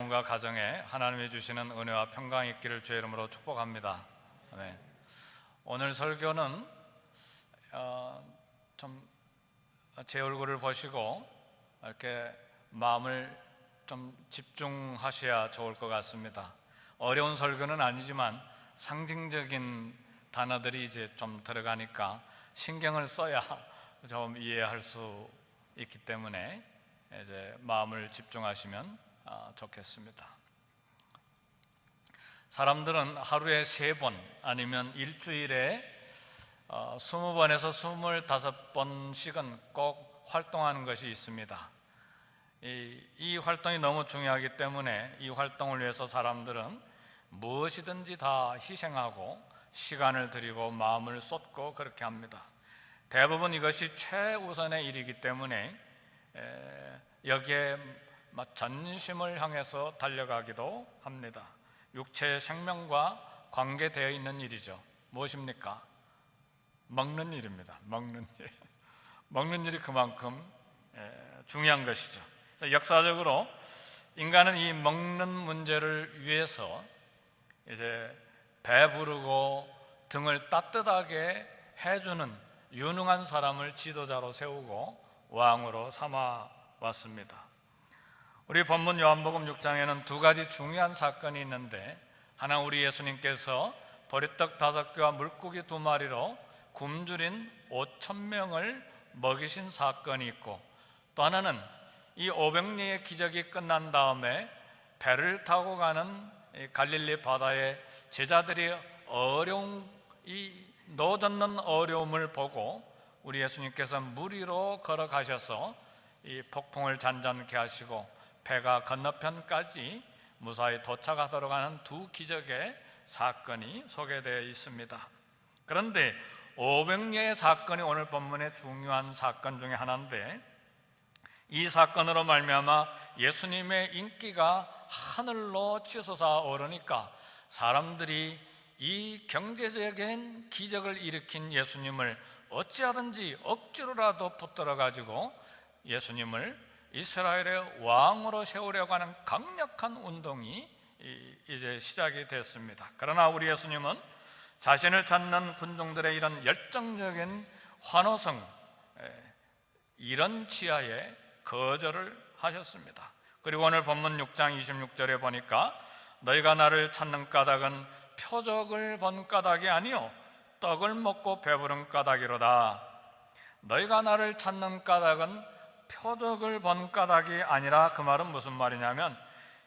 과 가정에 하나님이 주시는 은혜와 평강이 있기를 주의 이름으로 축복합니다. 네. 오늘 설교는 좀 제 얼굴을 보시고 이렇게 마음을 좀 집중하셔야 좋을 것 같습니다. 어려운 설교는 아니지만 상징적인 단어들이 이제 좀 들어가니까 신경을 써야 좀 이해할 수 있기 때문에 이제 마음을 집중하시면 좋겠습니다. 사람들은 하루에 3번 아니면 일주일에 20번에서 25번씩은 꼭 활동하는 것이 있습니다. 이 활동이 너무 중요하기 때문에 이 활동을 위해서 사람들은 무엇이든지 다 희생하고 시간을 들이고 마음을 쏟고 그렇게 합니다. 대부분 이것이 최우선의 일이기 때문에 여기에 전심을 향해서 달려가기도 합니다. 육체의 생명과 관계되어 있는 일이죠. 무엇입니까? 먹는 일입니다. 먹는 일이 그만큼 중요한 것이죠. 역사적으로 인간은 이 먹는 문제를 위해서 이제 배부르고 등을 따뜻하게 해주는 유능한 사람을 지도자로 세우고 왕으로 삼아 왔습니다. 우리 본문 요한복음 6장에는 2가지 중요한 사건이 있는데, 하나 우리 예수님께서 보리떡 5개와 물고기 2마리로 굶주린 5,000명을 먹이신 사건이 있고, 또 하나는 이 500리의 기적이 끝난 다음에 배를 타고 가는 갈릴리 바다에 제자들이 이 노젓는 어려움을 보고 우리 예수님께서 물 위로 걸어가셔서 이 폭풍을 잔잔케 하시고 배가 건너편까지 무사히 도착하도록 하는 2 기적의 사건이 소개되어 있습니다. 그런데 500리의 사건이 오늘 본문의 중요한 사건 중에 하나인데, 이 사건으로 말미암아 예수님의 인기가 하늘로 치솟아 오르니까 사람들이 이 경제적인 기적을 일으킨 예수님을 어찌하든지 억지로라도 붙들어 가지고 예수님을 이스라엘의 왕으로 세우려고 하는 강력한 운동이 이제 시작이 됐습니다. 그러나 우리 예수님은 자신을 찾는 군중들의 이런 열정적인 환호성, 이런 치하에 거절을 하셨습니다. 그리고 오늘 본문 6장 26절에 보니까 너희가 나를 찾는 까닭은 표적을 본 까닭이 아니요 떡을 먹고 배부른 까닭이로다. 너희가 나를 찾는 까닭은 표적을 본 까닭이 아니라, 그 말은 무슨 말이냐면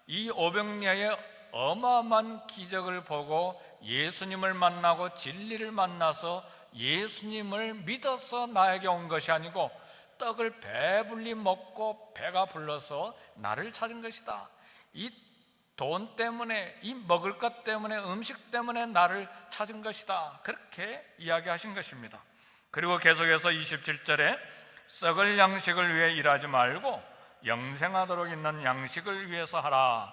이 500리의 어마어마한 기적을 보고 예수님을 만나고 진리를 만나서 예수님을 믿어서 나에게 온 것이 아니고 떡을 배불리 먹고 배가 불러서 나를 찾은 것이다. 이 돈 때문에, 이 먹을 것 때문에, 음식 때문에 나를 찾은 것이다. 그렇게 이야기하신 것입니다. 그리고 계속해서 27절에 썩을 양식을 위해 일하지 말고 영생하도록 있는 양식을 위해서 하라.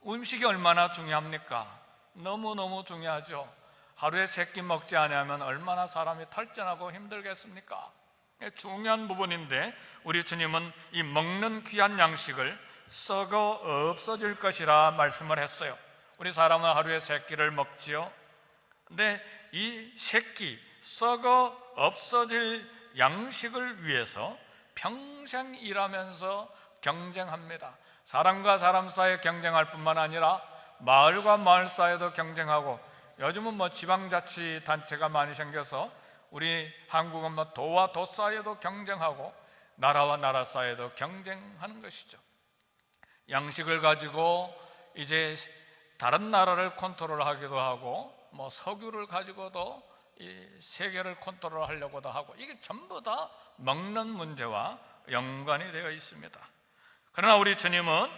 음식이 얼마나 중요합니까? 너무너무 중요하죠. 하루에 3끼 먹지 않으면 얼마나 사람이 탈전하고 힘들겠습니까? 중요한 부분인데 우리 주님은 이 먹는 귀한 양식을 썩어 없어질 것이라 말씀을 했어요. 우리 사람은 하루에 3끼를 먹지요. 근데 이 3끼 썩어 없어질 양식을 위해서 평생 일하면서 경쟁합니다. 사람과 사람 사이에 경쟁할 뿐만 아니라 마을과 마을 사이에도 경쟁하고, 요즘은 지방자치단체가 많이 생겨서 우리 한국은 도와 도 사이에도 경쟁하고 나라와 나라 사이에도 경쟁하는 것이죠. 양식을 가지고 이제 다른 나라를 컨트롤하기도 하고, 석유를 가지고도 이 세계를 컨트롤하려고도 하고, 이게 전부 다 먹는 문제와 연관이 되어 있습니다. 그러나 우리 주님은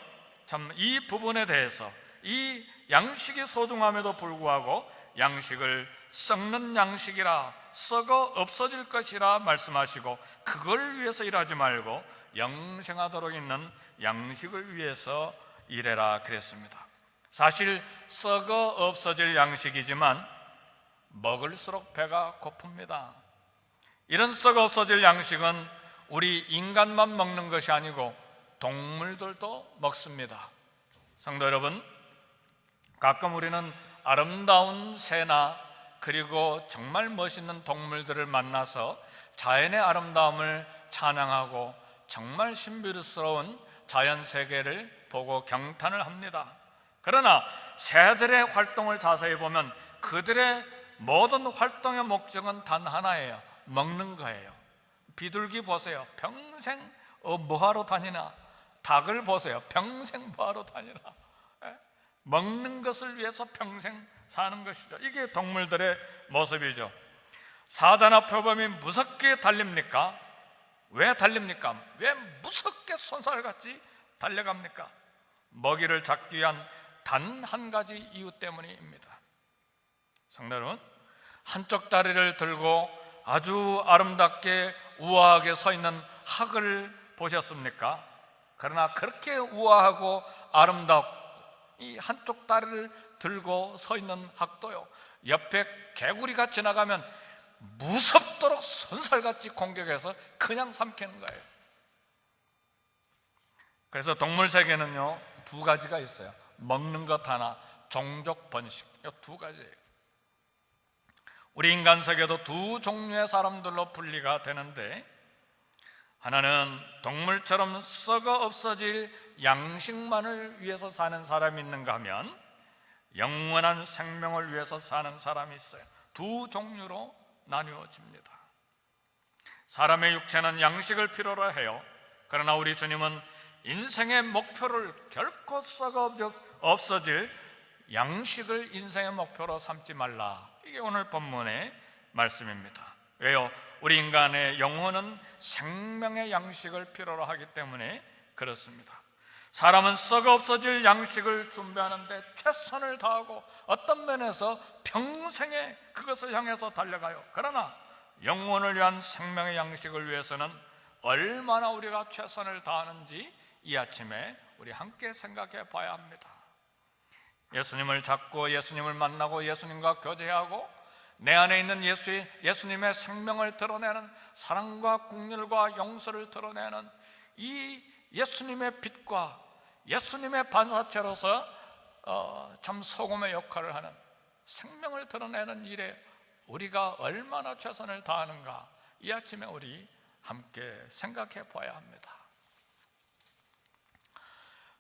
참 이 부분에 대해서, 이 양식이 소중함에도 불구하고 양식을 썩는 양식이라, 썩어 없어질 것이라 말씀하시고, 그걸 위해서 일하지 말고 영생하도록 있는 양식을 위해서 일해라 그랬습니다. 사실 썩어 없어질 양식이지만 먹을수록 배가 고픕니다. 이런 썩어 없어질 양식은 우리 인간만 먹는 것이 아니고 동물들도 먹습니다. 성도 여러분, 가끔 우리는 아름다운 새나 그리고 정말 멋있는 동물들을 만나서 자연의 아름다움을 찬양하고 정말 신비스러운 자연 세계를 보고 경탄을 합니다. 그러나 새들의 활동을 자세히 보면 그들의 모든 활동의 목적은 단 하나예요. 먹는 거예요. 비둘기 보세요. 평생 뭐하러 다니나? 닭을 보세요. 평생 뭐하러 다니나? 먹는 것을 위해서 평생 사는 것이죠. 이게 동물들의 모습이죠. 사자나 표범이 무섭게 달립니까? 왜 달립니까? 왜 무섭게 손살같이 달려갑니까? 먹이를 잡기 위한 단 한 가지 이유 때문입니다. 성도 여러분, 한쪽 다리를 들고 아주 아름답게 우아하게 서 있는 학을 보셨습니까? 그러나 그렇게 우아하고 아름답고 이 한쪽 다리를 들고 서 있는 학도요, 옆에 개구리가 지나가면 무섭도록 손살같이 공격해서 그냥 삼키는 거예요. 그래서 동물 세계는요, 두 가지가 있어요. 먹는 것 하나, 종족 번식, 이 두 가지예요. 우리 인간 세계도 두 종류의 사람들로 분리가 되는데, 하나는 동물처럼 썩어 없어질 양식만을 위해서 사는 사람이 있는가 하면 영원한 생명을 위해서 사는 사람이 있어요. 두 종류로 나뉘어집니다. 사람의 육체는 양식을 필요로 해요. 그러나 우리 주님은 인생의 목표를 결코 썩어 없어질 양식을 인생의 목표로 삼지 말라. 이게 오늘 본문의 말씀입니다. 왜요? 우리 인간의 영혼은 생명의 양식을 필요로 하기 때문에 그렇습니다. 사람은 썩어 없어질 양식을 준비하는데 최선을 다하고 어떤 면에서 평생에 그것을 향해서 달려가요. 그러나 영혼을 위한 생명의 양식을 위해서는 얼마나 우리가 최선을 다하는지 이 아침에 우리 함께 생각해 봐야 합니다. 예수님을 찾고 예수님을 만나고 예수님과 교제하고 내 안에 있는 예수님의 생명을 드러내는 사랑과 긍휼과 용서를 드러내는 이 예수님의 빛과 예수님의 반사체로서 참 소금의 역할을 하는 생명을 드러내는 일에 우리가 얼마나 최선을 다하는가, 이 아침에 우리 함께 생각해 봐야 합니다.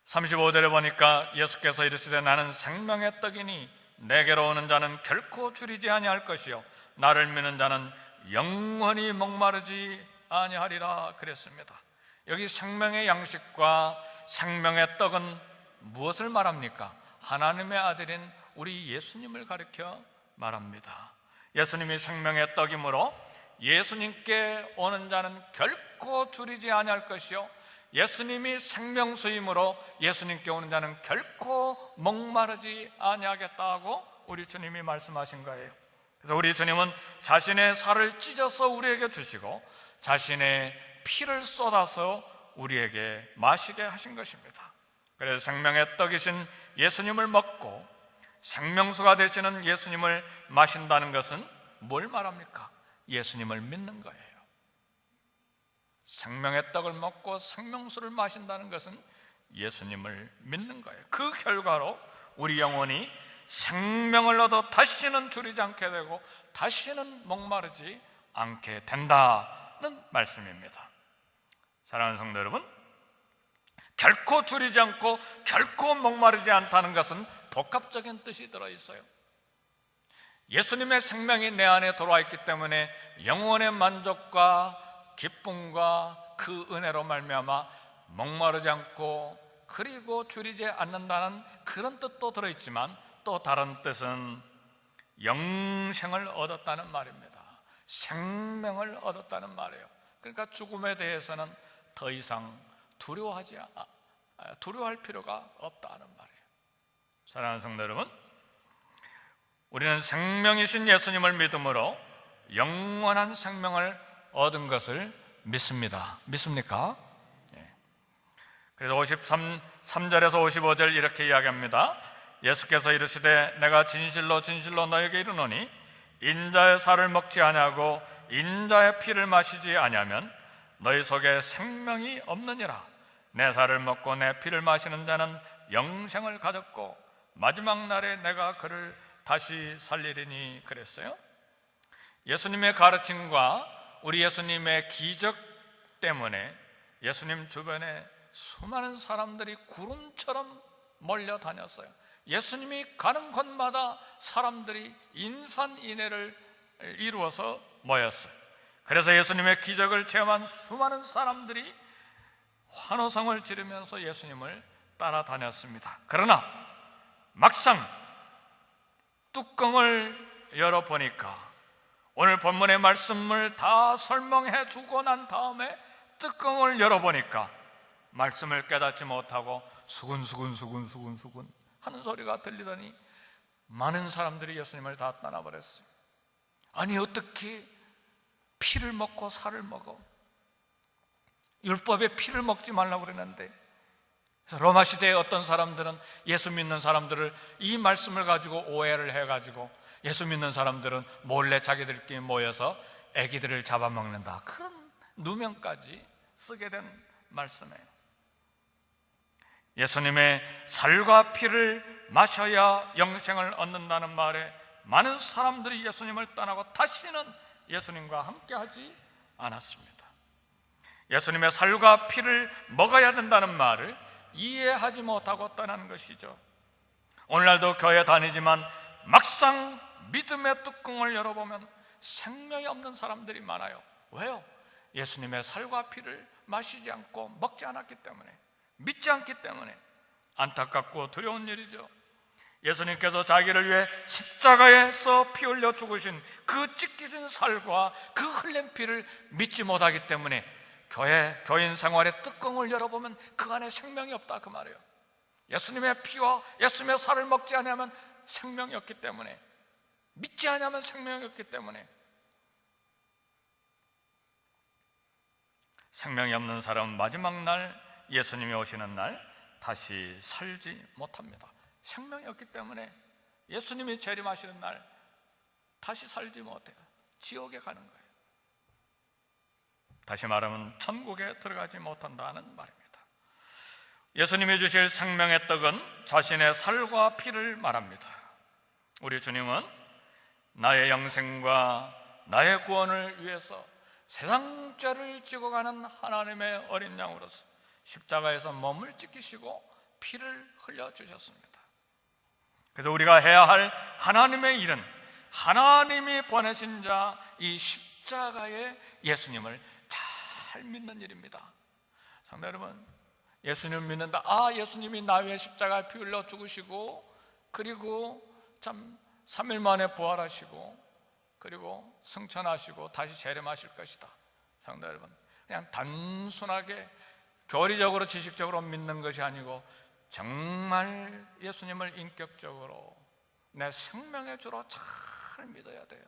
35절에 보니까 예수께서 이르시되 나는 생명의 떡이니 내게로 오는 자는 결코 줄이지 아니할 것이요 나를 믿는 자는 영원히 목마르지 아니하리라 그랬습니다. 여기 생명의 양식과 생명의 떡은 무엇을 말합니까? 하나님의 아들인 우리 예수님을 가리켜 말합니다. 예수님이 생명의 떡이므로 예수님께 오는 자는 결코 줄이지 아니할 것이요 예수님이 생명수이므로 예수님께 오는 자는 결코 목마르지 아니하겠다고 우리 주님이 말씀하신 거예요. 그래서 우리 주님은 자신의 살을 찢어서 우리에게 주시고 자신의 피를 쏟아서 우리에게 마시게 하신 것입니다. 그래서 생명의 떡이신 예수님을 먹고 생명수가 되시는 예수님을 마신다는 것은 뭘 말합니까? 예수님을 믿는 거예요. 생명의 떡을 먹고 생명수를 마신다는 것은 예수님을 믿는 거예요. 그 결과로 우리 영혼이 생명을 얻어 다시는 줄이지 않게 되고 다시는 목마르지 않게 된다는 말씀입니다. 사랑하는 성도 여러분, 결코 줄이지 않고 결코 목마르지 않다는 것은 복합적인 뜻이 들어있어요. 예수님의 생명이 내 안에 들어와 있기 때문에 영혼의 만족과 기쁨과 그 은혜로 말미암아 목마르지 않고 그리고 줄이지 않는다는 그런 뜻도 들어있지만 또 다른 뜻은 영생을 얻었다는 말입니다. 생명을 얻었다는 말이에요. 그러니까 죽음에 대해서는 더 이상 두려워할 필요가 없다는 말이에요. 사랑하는 성도 여러분, 우리는 생명이신 예수님을 믿음으로 영원한 생명을 얻은 것을 믿습니다. 믿습니까? 그래서 53절에서 55절 이렇게 이야기합니다. 예수께서 이르시되 내가 진실로 진실로 너에게 이르노니 인자의 살을 먹지 아니하고 인자의 피를 마시지 아니하면 너희 속에 생명이 없느니라. 내 살을 먹고 내 피를 마시는 자는 영생을 가졌고 마지막 날에 내가 그를 다시 살리리니 그랬어요. 예수님의 가르침과 우리 예수님의 기적 때문에 예수님 주변에 수많은 사람들이 구름처럼 몰려다녔어요. 예수님이 가는 곳마다 사람들이 인산인해를 이루어서 모였어요. 그래서 예수님의 기적을 체험한 수많은 사람들이 환호성을 지르면서 예수님을 따라다녔습니다. 그러나 막상 뚜껑을 열어보니까 오늘 본문의 말씀을 다 설명해 주고 난 다음에 뚜껑을 열어보니까 말씀을 깨닫지 못하고 수근수근 하는 소리가 들리더니 많은 사람들이 예수님을 다 떠나버렸어요. 아니 어떻게 피를 먹고 살을 먹어? 율법에 피를 먹지 말라고 그랬는데, 로마 시대에 어떤 사람들은 예수 믿는 사람들을 이 말씀을 가지고 오해를 해가지고 예수 믿는 사람들은 몰래 자기들끼리 모여서 애기들을 잡아먹는다, 그런 누명까지 쓰게 된 말씀이에요. 예수님의 살과 피를 마셔야 영생을 얻는다는 말에 많은 사람들이 예수님을 떠나고 다시는 예수님과 함께하지 않았습니다. 예수님의 살과 피를 먹어야 된다는 말을 이해하지 못하고 떠나는 것이죠. 오늘날도 교회 다니지만 막상 믿음의 뚜껑을 열어보면 생명이 없는 사람들이 많아요. 왜요? 예수님의 살과 피를 마시지 않고 먹지 않았기 때문에, 믿지 않기 때문에. 안타깝고 두려운 일이죠. 예수님께서 자기를 위해 십자가에서 피 흘려 죽으신 그 찢기진 살과 그 흘린 피를 믿지 못하기 때문에 교인 생활의 뚜껑을 열어보면 그 안에 생명이 없다, 그 말이에요. 예수님의 피와 예수님의 살을 먹지 않으면 생명이 없기 때문에, 믿지 않으면 생명이 없기 때문에, 생명이 없는 사람은 마지막 날, 예수님이 오시는 날 다시 살지 못합니다. 생명이 없기 때문에 예수님이 재림하시는 날 다시 살지 못해요. 지옥에 가는 거예요. 다시 말하면 천국에 들어가지 못한다는 말입니다. 예수님이 주실 생명의 떡은 자신의 살과 피를 말합니다. 우리 주님은 나의 영생과 나의 구원을 위해서 세상 죄를 지고 가는 하나님의 어린 양으로서 십자가에서 몸을 찢기시고 피를 흘려주셨습니다. 그래서 우리가 해야 할 하나님의 일은 하나님이 보내신 자 이 십자가의 예수님을 잘 믿는 일입니다. 성도 여러분, 예수님을 믿는다. 예수님이 나 위해 십자가에 피 흘려 죽으시고, 그리고 참 3일 만에 부활하시고, 그리고 승천하시고 다시 재림하실 것이다. 성도 여러분, 그냥 단순하게 교리적으로 지식적으로 믿는 것이 아니고 정말 예수님을 인격적으로 내 생명의 주로 잘 믿어야 돼요.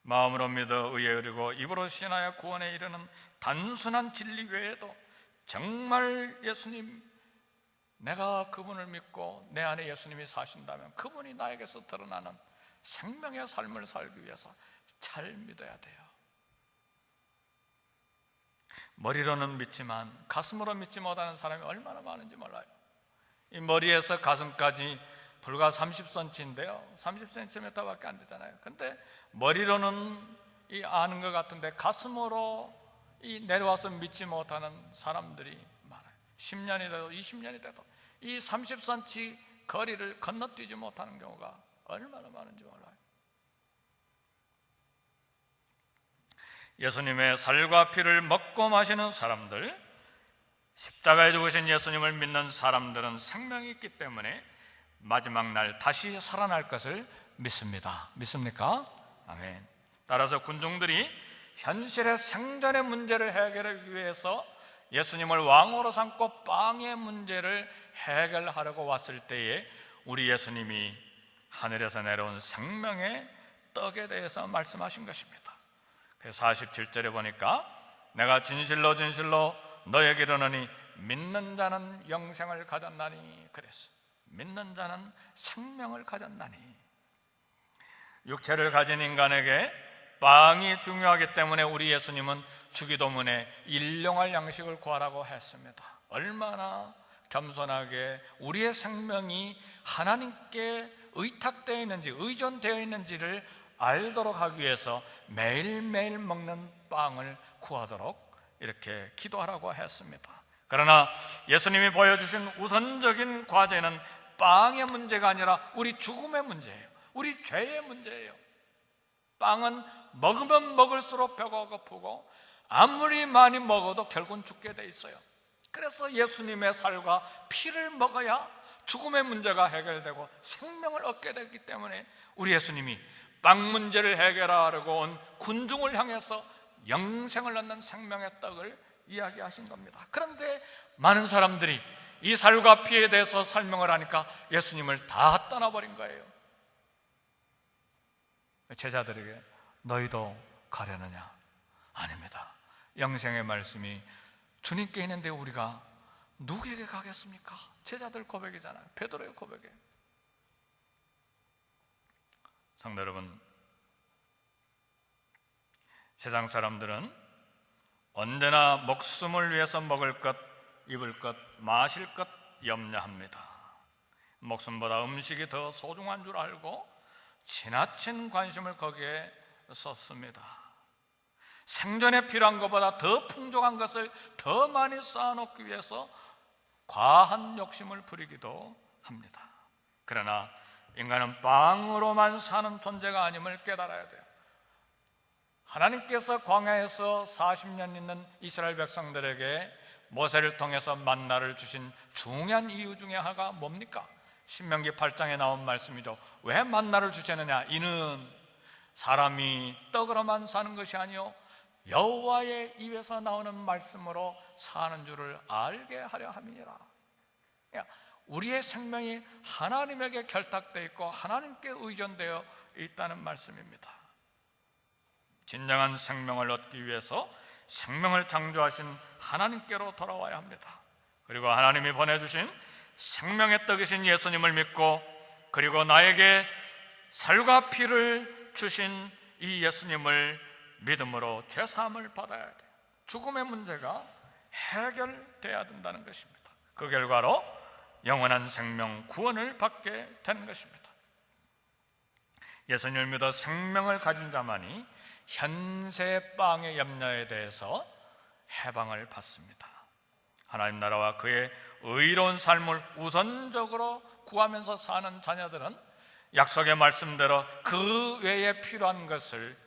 마음으로 믿어 의에 이르고 입으로 신하여 구원에 이르는 단순한 진리 외에도 정말 예수님, 내가 그분을 믿고 내 안에 예수님이 사신다면 그분이 나에게서 드러나는 생명의 삶을 살기 위해서 잘 믿어야 돼요. 머리로는 믿지만 가슴으로 믿지 못하는 사람이 얼마나 많은지 몰라요. 이 머리에서 가슴까지 불과 30cm인데요 30cm밖에 안 되잖아요. 근데 머리로는 아는 것 같은데 가슴으로 내려와서 믿지 못하는 사람들이 많아요. 10년이 돼도 20년이 돼도 이 30cm 거리를 건너뛰지 못하는 경우가 얼마나 많은지 몰라요. 예수님의 살과 피를 먹고 마시는 사람들, 십자가에 죽으신 예수님을 믿는 사람들은 생명이 있기 때문에 마지막 날 다시 살아날 것을 믿습니다. 믿습니까? 아멘. 따라서 군중들이 현실의 생존의 문제를 해결하기 위해서 예수님을 왕으로 삼고 빵의 문제를 해결하려고 왔을 때에 우리 예수님이 하늘에서 내려온 생명의 떡에 대해서 말씀하신 것입니다. 그래서 47절에 보니까 내가 진실로 진실로 너에게 이르노니 믿는 자는 영생을 가졌나니 그랬어. 믿는 자는 생명을 가졌나니. 육체를 가진 인간에게 빵이 중요하기 때문에 우리 예수님은 주기도문에 일용할 양식을 구하라고 했습니다. 얼마나 겸손하게 우리의 생명이 하나님께 의탁되어 있는지, 의존되어 있는지를 알도록 하기 위해서 매일매일 먹는 빵을 구하도록 이렇게 기도하라고 했습니다. 그러나 예수님이 보여주신 우선적인 과제는 빵의 문제가 아니라 우리 죽음의 문제예요. 우리 죄의 문제예요. 빵은 먹으면 먹을수록 배가 고프고 아무리 많이 먹어도 결국은 죽게 돼 있어요. 그래서 예수님의 살과 피를 먹어야 죽음의 문제가 해결되고 생명을 얻게 되기 때문에 우리 예수님이 빵 문제를 해결하려고 온 군중을 향해서 영생을 얻는 생명의 떡을 이야기하신 겁니다. 그런데 많은 사람들이 이 살과 피에 대해서 설명을 하니까 예수님을 다 떠나버린 거예요. 제자들에게 너희도 가려느냐? 아닙니다. 영생의 말씀이 주님께 있는데 우리가 누구에게 가겠습니까? 제자들 고백이잖아요. 베드로의 고백이에요. 성도 여러분, 세상 사람들은 언제나 목숨을 위해서 먹을 것, 입을 것, 마실 것 염려합니다. 목숨보다 음식이 더 소중한 줄 알고 지나친 관심을 거기에 쏟습니다. 생존에 필요한 것보다 더 풍족한 것을 더 많이 쌓아놓기 위해서 과한 욕심을 부리기도 합니다. 그러나 인간은 빵으로만 사는 존재가 아님을 깨달아야 돼요. 하나님께서 광야에서 40년 있는 이스라엘 백성들에게 모세를 통해서 만나를 주신 중요한 이유 중에 하나가 뭡니까? 신명기 8장에 나온 말씀이죠. 왜 만나를 주셨느냐? 이는 사람이 떡으로만 사는 것이 아니요 여호와의 입에서 나오는 말씀으로 사는 줄을 알게 하려 함이니라. 우리의 생명이 하나님에게 결탁되어 있고 하나님께 의존되어 있다는 말씀입니다. 진정한 생명을 얻기 위해서 생명을 창조하신 하나님께로 돌아와야 합니다. 그리고 하나님이 보내주신 생명의 떡이신 예수님을 믿고, 그리고 나에게 살과 피를 주신 이 예수님을 믿음으로 죄사함을 받아야 돼요. 죽음의 문제가 해결돼야 된다는 것입니다. 그 결과로 영원한 생명, 구원을 받게 되는 것입니다. 예수님을 믿어 생명을 가진 자만이 현세 빵의 염려에 대해서 해방을 받습니다. 하나님 나라와 그의 의로운 삶을 우선적으로 구하면서 사는 자녀들은 약속의 말씀대로 그 외에 필요한 것을,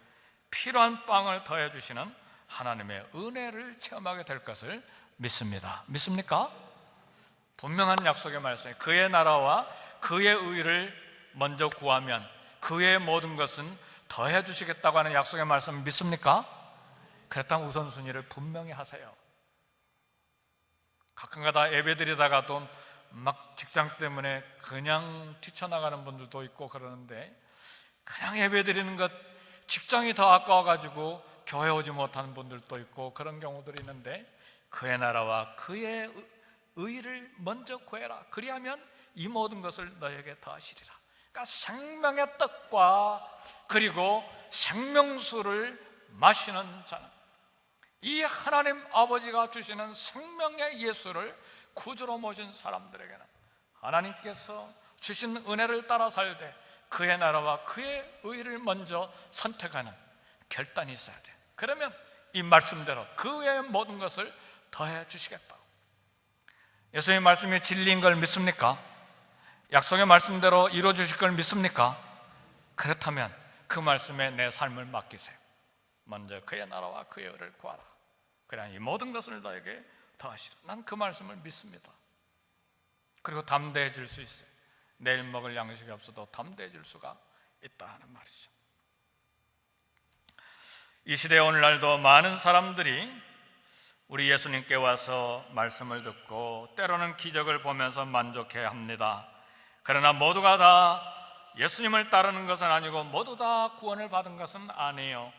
필요한 빵을 더해 주시는 하나님의 은혜를 체험하게 될 것을 믿습니다. 믿습니까? 분명한 약속의 말씀에 그의 나라와 그의 의를 먼저 구하면 그 외의 모든 것은 더해 주시겠다고 하는 약속의 말씀 믿습니까? 그렇다면 우선순위를 분명히 하세요. 가끔가다 예배드리다가도 막 직장 때문에 그냥 뛰쳐나가는 분들도 있고 그러는데, 그냥 예배드리는 것, 직장이 더 아까워가지고 교회 오지 못하는 분들도 있고 그런 경우들이 있는데, 그의 나라와 그의 의를 먼저 구해라. 그리하면 이 모든 것을 너에게 더하시리라. 그러니까 생명의 떡과 그리고 생명수를 마시는 자는 이 하나님 아버지가 주시는 생명의 예수를 구주로 모신 사람들에게는 하나님께서 주신 은혜를 따라 살되 그의 나라와 그의 의를 먼저 선택하는 결단이 있어야 돼요. 그러면 이 말씀대로 그 외의 모든 것을 더해 주시겠다. 예수님의 말씀이 진리인 걸 믿습니까? 약속의 말씀대로 이루어 주실 걸 믿습니까? 그렇다면 그 말씀에 내 삶을 맡기세요. 먼저 그의 나라와 그의 의를 구하라. 그래야 이 모든 것을 너에게 더하시라. 난 그 말씀을 믿습니다. 그리고 담대해질 수 있어요. 내일 먹을 양식이 없어도 담대해질 수가 있다 하는 말이죠. 이 시대 오늘날도 많은 사람들이 우리 예수님께 와서 말씀을 듣고 때로는 기적을 보면서 만족해야 합니다. 그러나 모두가 다 예수님을 따르는 것은 아니고 모두 다 구원을 받은 것은 아니에요.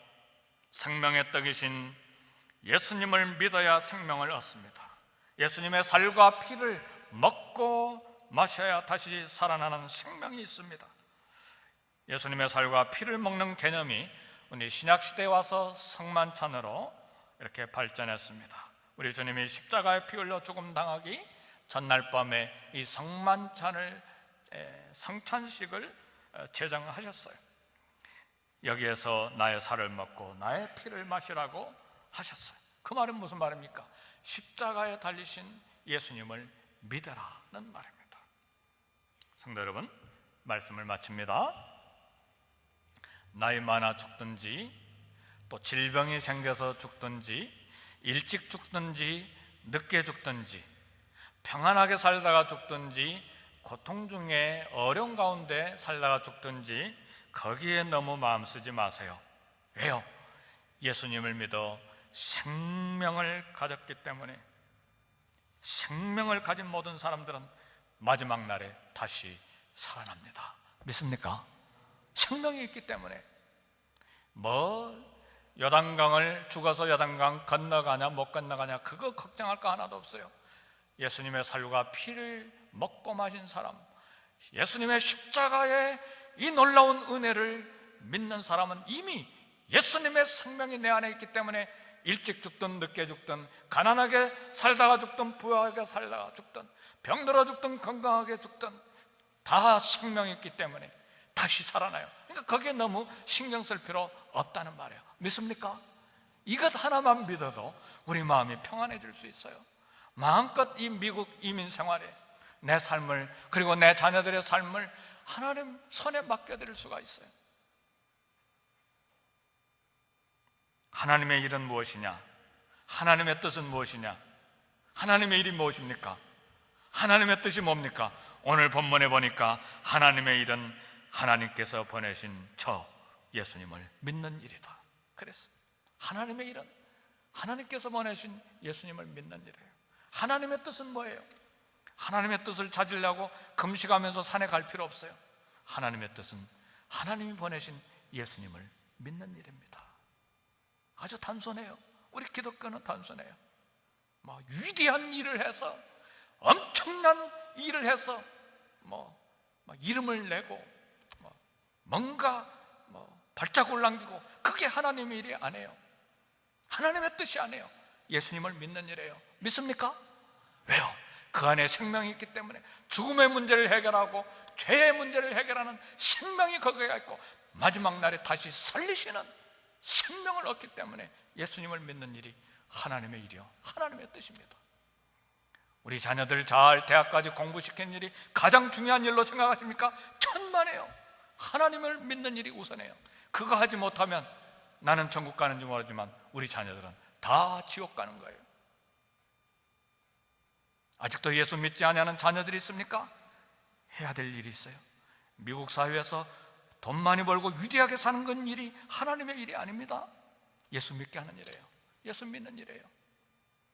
생명의 떡이신 예수님을 믿어야 생명을 얻습니다. 예수님의 살과 피를 먹고 마셔야 다시 살아나는 생명이 있습니다. 예수님의 살과 피를 먹는 개념이 우리 신약시대에 와서 성만찬으로 이렇게 발전했습니다. 우리 주님이 십자가에 피 흘려 죽음 당하기 전날 밤에 이 성만찬을 성찬식을 제정하셨어요. 여기에서 나의 살을 먹고 나의 피를 마시라고 하셨어요. 그 말은 무슨 말입니까? 십자가에 달리신 예수님을 믿으라는 말입니다. 성도 여러분, 말씀을 마칩니다. 나이 많아 죽든지, 또 질병이 생겨서 죽든지, 일찍 죽든지 늦게 죽든지, 평안하게 살다가 죽든지, 고통 중에 어려운 가운데 살다가 죽든지 거기에 너무 마음 쓰지 마세요. 왜요? 예수님을 믿어 생명을 가졌기 때문에, 생명을 가진 모든 사람들은 마지막 날에 다시 살아납니다. 믿습니까? 생명이 있기 때문에. 요단강을 죽어서 요단강 건너가냐 못 건너가냐 그거 걱정할 거 하나도 없어요. 예수님의 살과 피를 먹고 마신 사람, 예수님의 십자가의 이 놀라운 은혜를 믿는 사람은 이미 예수님의 생명이 내 안에 있기 때문에 일찍 죽든 늦게 죽든, 가난하게 살다가 죽든 부유하게 살다가 죽든, 병들어 죽든 건강하게 죽든 다 생명이 있기 때문에 다시 살아나요. 그러니까 거기에 너무 신경 쓸 필요 없다는 말이에요. 믿습니까? 이것 하나만 믿어도 우리 마음이 평안해질 수 있어요. 마음껏 이 미국 이민 생활에 내 삶을, 그리고 내 자녀들의 삶을 하나님 손에 맡겨드릴 수가 있어요. 하나님의 일은 무엇이냐? 하나님의 뜻은 무엇이냐? 하나님의 일이 무엇입니까? 하나님의 뜻이 뭡니까? 오늘 본문에 보니까 하나님의 일은 하나님께서 보내신 저 예수님을 믿는 일이다. 그랬어. 하나님의 일은 하나님께서 보내신 예수님을 믿는 일이에요. 하나님의 뜻은 뭐예요? 하나님의 뜻을 찾으려고 금식하면서 산에 갈 필요 없어요. 하나님의 뜻은 하나님이 보내신 예수님을 믿는 일입니다. 아주 단순해요. 우리 기독교는 단순해요. 위대한 일을 해서, 엄청난 일을 해서 이름을 내고 뭔가 발자국을 남기고, 그게 하나님의 일이 아니에요. 하나님의 뜻이 아니에요. 예수님을 믿는 일이에요. 믿습니까? 왜요? 그 안에 생명이 있기 때문에. 죽음의 문제를 해결하고 죄의 문제를 해결하는 생명이 거기에 있고, 마지막 날에 다시 살리시는 생명을 얻기 때문에 예수님을 믿는 일이 하나님의 일이요, 하나님의 뜻입니다. 우리 자녀들 잘 대학까지 공부시키는 일이 가장 중요한 일로 생각하십니까? 천만에요. 하나님을 믿는 일이 우선해요. 그거 하지 못하면 나는 천국 가는지 모르지만 우리 자녀들은 다 지옥 가는 거예요. 아직도 예수 믿지 않는 자녀들이 있습니까? 해야 될 일이 있어요. 미국 사회에서 돈 많이 벌고 위대하게 사는 건 일이 하나님의 일이 아닙니다. 예수 믿게 하는 일이에요. 예수 믿는 일이에요.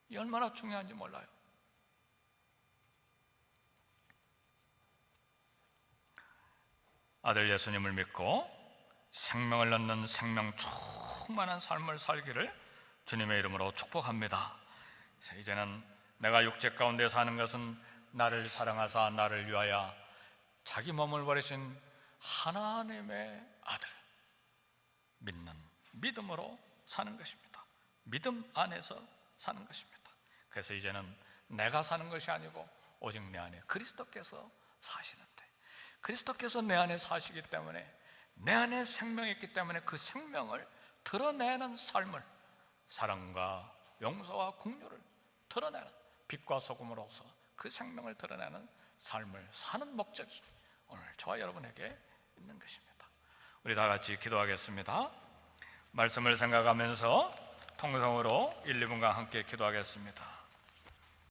이 얼마나 중요한지 몰라요. 아들 예수님을 믿고 생명을 얻는 생명 충만한 삶을 살기를 주님의 이름으로 축복합니다. 이제는 내가 육체 가운데 사는 것은 나를 사랑하사 나를 위하여 자기 몸을 버리신 하나님의 아들 믿는 믿음으로 사는 것입니다. 믿음 안에서 사는 것입니다. 그래서 이제는 내가 사는 것이 아니고 오직 내 안에 그리스도께서 사시는데, 그리스도께서 내 안에 사시기 때문에, 내 안에 생명이 있기 때문에 그 생명을 드러내는 삶을, 사랑과 용서와 긍휼을 드러내는, 빛과 소금으로서 그 생명을 드러내는 삶을 사는 목적이 오늘 저와 여러분에게 있는 것입니다. 우리 다 같이 기도하겠습니다. 말씀을 생각하면서 통성으로 1, 2분간 함께 기도하겠습니다.